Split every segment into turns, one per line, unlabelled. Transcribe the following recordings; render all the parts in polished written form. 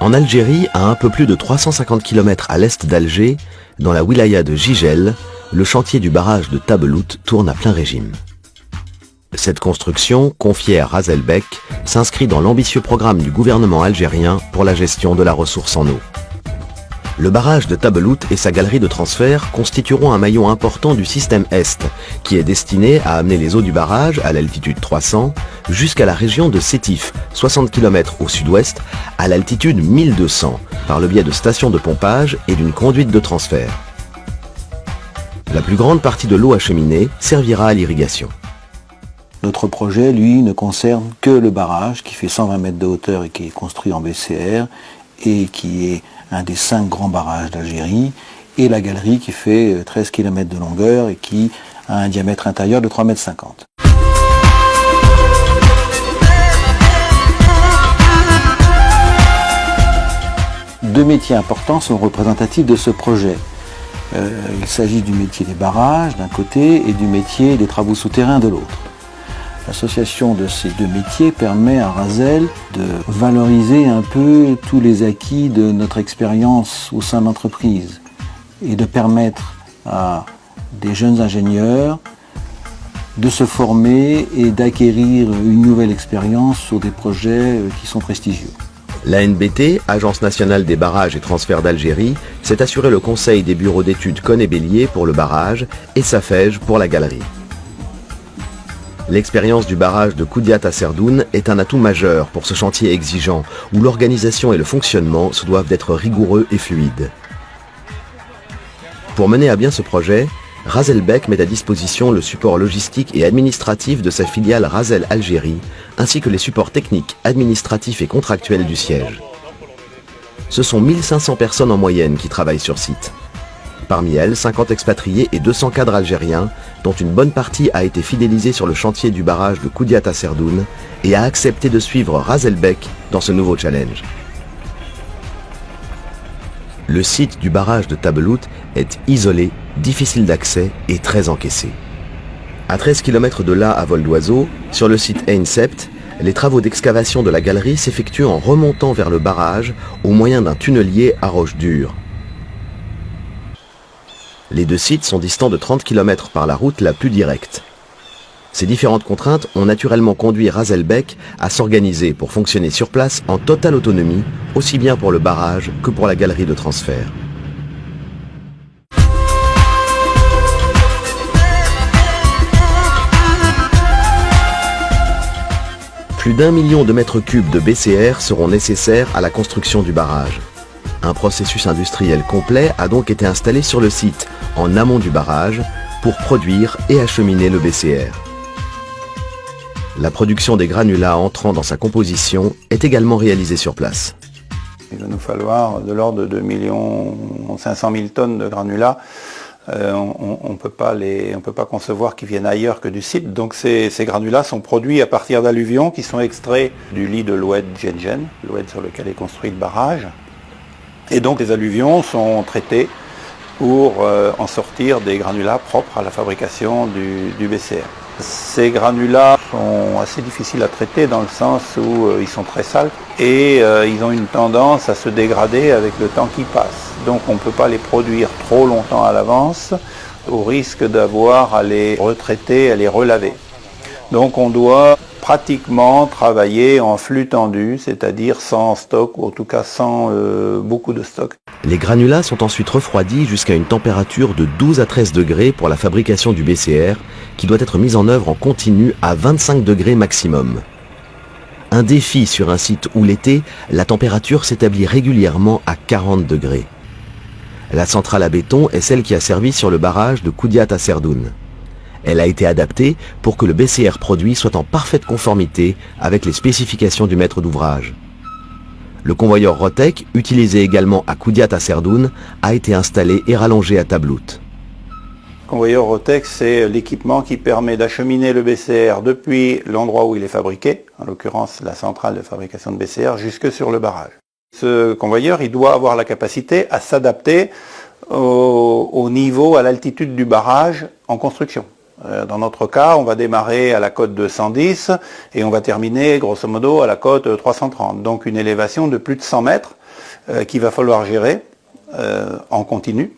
En Algérie, à un peu plus de 350 km à l'est d'Alger, dans la wilaya de Jijel, le chantier du barrage de Tabelout tourne à plein régime. Cette construction, confiée à Razelbek, s'inscrit dans l'ambitieux programme du gouvernement algérien pour la gestion de la ressource en eau. Le barrage de Tabelout et sa galerie de transfert constitueront un maillon important du système Est, qui est destiné à amener les eaux du barrage à l'altitude 300 jusqu'à la région de Sétif, 60 km au sud-ouest, à l'altitude 1200, par le biais de stations de pompage et d'une conduite de transfert. La plus grande partie de l'eau acheminée servira à l'irrigation.
Notre projet, lui, ne concerne que le barrage qui fait 120 mètres de hauteur et qui est construit en BCR et qui est un des 5 grands barrages d'Algérie, et la galerie qui fait 13 km de longueur et qui a un diamètre intérieur de 3,50 m. Deux métiers importants sont représentatifs de ce projet. Il s'agit du métier des barrages d'un côté et du métier des travaux souterrains de l'autre. L'association de ces deux métiers permet à Razel de valoriser un peu tous les acquis de notre expérience au sein de l'entreprise et de permettre à des jeunes ingénieurs de se former et d'acquérir une nouvelle expérience sur des projets qui sont prestigieux.
L'ANBT, Agence nationale des barrages et transferts d'Algérie, s'est assuré le conseil des bureaux d'études Cohn et Bélier pour le barrage et Safej pour la galerie. L'expérience du barrage de Koudiat à Serdoune est un atout majeur pour ce chantier exigeant où l'organisation et le fonctionnement se doivent d'être rigoureux et fluides. Pour mener à bien ce projet, Razelbek met à disposition le support logistique et administratif de sa filiale Razel Algérie, ainsi que les supports techniques, administratifs et contractuels du siège. Ce sont 1500 personnes en moyenne qui travaillent sur site. Parmi elles, 50 expatriés et 200 cadres algériens, dont une bonne partie a été fidélisée sur le chantier du barrage de Koudiat à Serdoune et a accepté de suivre Razelbek dans ce nouveau challenge. Le site du barrage de Tabelout est isolé, difficile d'accès et très encaissé. À 13 km de là à vol d'oiseau, sur le site Ein Sept, les travaux d'excavation de la galerie s'effectuent en remontant vers le barrage au moyen d'un tunnelier à roche dure. Les deux sites sont distants de 30 km par la route la plus directe. Ces différentes contraintes ont naturellement conduit Razelbek à s'organiser pour fonctionner sur place en totale autonomie, aussi bien pour le barrage que pour la galerie de transfert. Plus d'1 million de mètres cubes de BCR seront nécessaires à la construction du barrage. Un processus industriel complet a donc été installé sur le site, en amont du barrage, pour produire et acheminer le BCR. La production des granulats entrant dans sa composition est également réalisée sur place.
Il va nous falloir de l'ordre de 2 500 000 tonnes de granulats. On ne peut pas concevoir qu'ils viennent ailleurs que du site. Donc ces granulats sont produits à partir d'alluvions qui sont extraits du lit de l'oued Djenjen, l'oued sur lequel est construit le barrage. Et donc les alluvions sont traitées pour en sortir des granulats propres à la fabrication du BCR. Ces granulats sont assez difficiles à traiter dans le sens où ils sont très sales et ils ont une tendance à se dégrader avec le temps qui passe. Donc on ne peut pas les produire trop longtemps à l'avance au risque d'avoir à les retraiter, à les relaver. Donc on doit pratiquement travailler en flux tendu, c'est-à-dire sans stock, ou en tout cas sans beaucoup de stock.
Les granulats sont ensuite refroidis jusqu'à une température de 12 à 13 degrés pour la fabrication du BCR, qui doit être mise en œuvre en continu à 25 degrés maximum. Un défi sur un site où l'été, la température s'établit régulièrement à 40 degrés. La centrale à béton est celle qui a servi sur le barrage de Koudiat à Serdoune. Elle a été adaptée pour que le BCR produit soit en parfaite conformité avec les spécifications du maître d'ouvrage. Le convoyeur Rotec, utilisé également à Koudiat à Serdoune, a été installé et rallongé à Tabelout.
Le convoyeur Rotec, c'est l'équipement qui permet d'acheminer le BCR depuis l'endroit où il est fabriqué, en l'occurrence la centrale de fabrication de BCR, jusque sur le barrage. Ce convoyeur, il doit avoir la capacité à s'adapter au niveau, à l'altitude du barrage en construction. Dans notre cas, on va démarrer à la cote 210 et on va terminer grosso modo à la cote 330. Donc une élévation de plus de 100 mètres qu'il va falloir gérer en continu.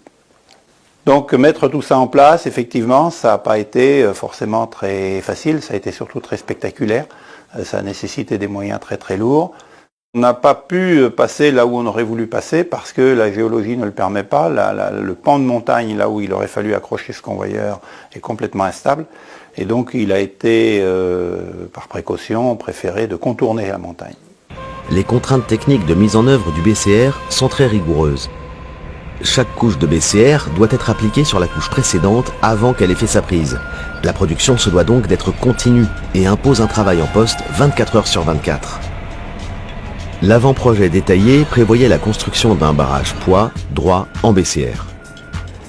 Donc mettre tout ça en place, effectivement, ça n'a pas été forcément très facile, ça a été surtout très spectaculaire, ça a nécessité des moyens très très lourds. On n'a pas pu passer là où on aurait voulu passer parce que la géologie ne le permet pas, le pan de montagne là où il aurait fallu accrocher ce convoyeur est complètement instable et donc il a été, par précaution, préféré de contourner la montagne.
Les contraintes techniques de mise en œuvre du BCR sont très rigoureuses. Chaque couche de BCR doit être appliquée sur la couche précédente avant qu'elle ait fait sa prise. La production se doit donc d'être continue et impose un travail en poste 24 heures sur 24. L'avant-projet détaillé prévoyait la construction d'un barrage poids droit en BCR.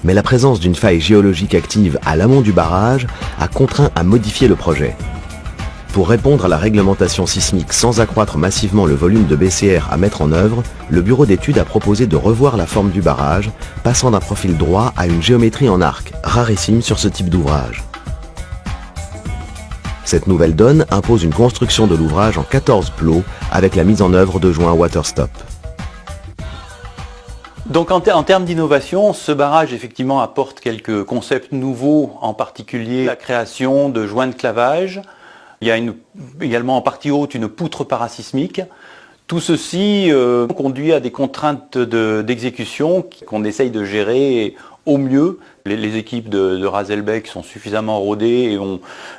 Mais la présence d'une faille géologique active à l'amont du barrage a contraint à modifier le projet. Pour répondre à la réglementation sismique sans accroître massivement le volume de BCR à mettre en œuvre, le bureau d'études a proposé de revoir la forme du barrage, passant d'un profil droit à une géométrie en arc, rarissime sur ce type d'ouvrage. Cette nouvelle donne impose une construction de l'ouvrage en 14 plots avec la mise en œuvre de joints waterstop.
Donc en termes d'innovation, ce barrage effectivement apporte quelques concepts nouveaux, en particulier la création de joints de clavage. Il y a également en partie haute une poutre parasismique. Tout ceci conduit à des contraintes d'exécution qu'on essaye de gérer au mieux. Les équipes de Raselbeck sont suffisamment rodées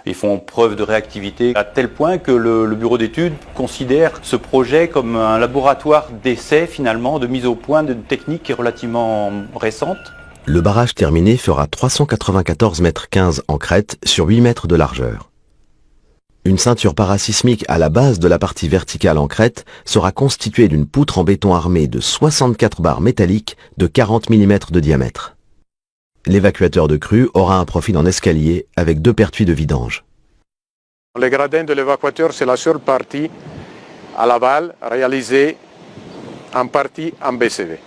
et font preuve de réactivité à tel point que le bureau d'études considère ce projet comme un laboratoire d'essai finalement, de mise au point d'une technique qui est relativement récente.
Le barrage terminé fera 394,15 mètres en crête sur 8 mètres de largeur. Une ceinture parasismique à la base de la partie verticale en crête sera constituée d'une poutre en béton armé de 64 barres métalliques de 40 mm de diamètre. L'évacuateur de crue aura un profil en escalier avec 2 pertuis de vidange.
Le gradin de l'évacuateur, c'est la seule partie à l'aval réalisée en partie en BCV.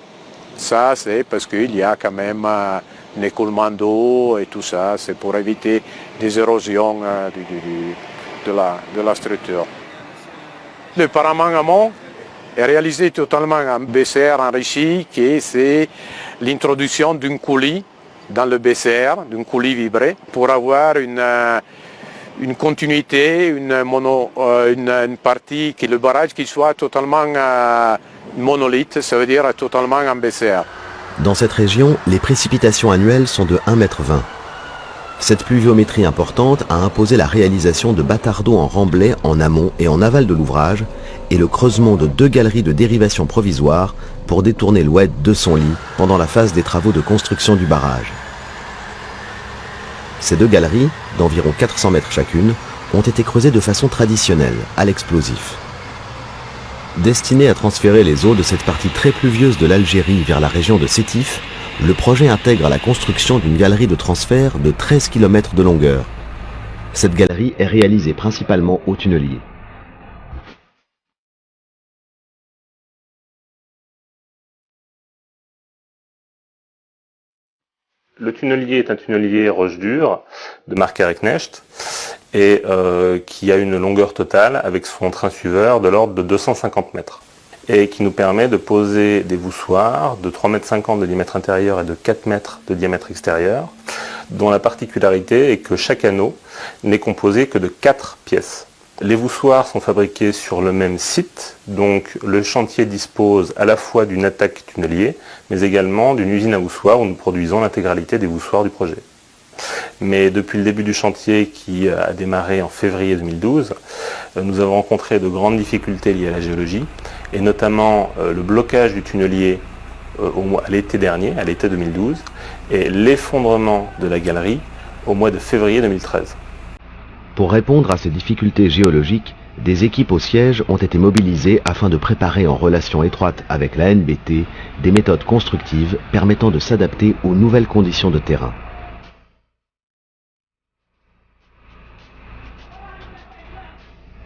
Ça, c'est parce qu'il y a quand même un écoulement d'eau et tout ça, c'est pour éviter des érosions de la structure. Le parement amont est réalisé totalement en BCR enrichi, qui c'est l'introduction d'une coulis dans le BCR, d'une coulis vibrée, pour avoir une continuité, une partie, que le barrage qui soit totalement monolithe, ça veut dire totalement en BCR.
Dans cette région, les précipitations annuelles sont de 1,20 m. Cette pluviométrie importante a imposé la réalisation de bâtards d'eau en remblai en amont et en aval de l'ouvrage et le creusement de 2 galeries de dérivation provisoires pour détourner l'oued de son lit pendant la phase des travaux de construction du barrage. Ces 2 galeries, d'environ 400 mètres chacune, ont été creusées de façon traditionnelle, à l'explosif. Destiné à transférer les eaux de cette partie très pluvieuse de l'Algérie vers la région de Sétif, le projet intègre la construction d'une galerie de transfert de 13 km de longueur. Cette galerie est réalisée principalement au tunnelier.
Le tunnelier est un tunnelier roche dure de marque Herrenknecht et qui a une longueur totale avec son train suiveur de l'ordre de 250 mètres et qui nous permet de poser des voussoirs de 3,50 m de diamètre intérieur et de 4 mètres de diamètre extérieur, dont la particularité est que chaque anneau n'est composé que de 4 pièces. Les voussoirs sont fabriqués sur le même site, donc le chantier dispose à la fois d'une attaque tunnelier, mais également d'une usine à voussoirs où nous produisons l'intégralité des voussoirs du projet. Mais depuis le début du chantier qui a démarré en février 2012, nous avons rencontré de grandes difficultés liées à la géologie, et notamment le blocage du tunnelier à l'été dernier, à l'été 2012, et l'effondrement de la galerie au mois de février 2013.
Pour répondre à ces difficultés géologiques, des équipes au siège ont été mobilisées afin de préparer en relation étroite avec la NBT des méthodes constructives permettant de s'adapter aux nouvelles conditions de terrain.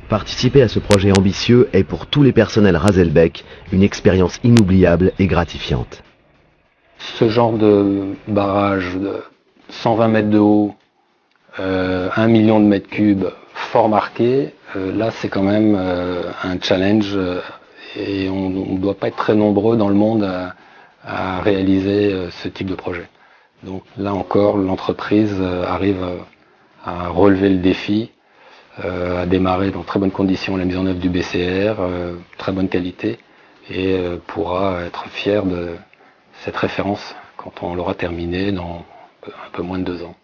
Participer à ce projet ambitieux est pour tous les personnels Raselbeck une expérience inoubliable et gratifiante.
Ce genre de barrage de 120 mètres de haut, 1 million de mètres cubes fort marqués, là c'est quand même un challenge et on ne doit pas être très nombreux dans le monde à réaliser ce type de projet. Donc là encore, l'entreprise arrive à relever le défi, à démarrer dans très bonnes conditions la mise en œuvre du BCR, très bonne qualité, et pourra être fière de cette référence quand on l'aura terminé dans un peu moins de 2 ans.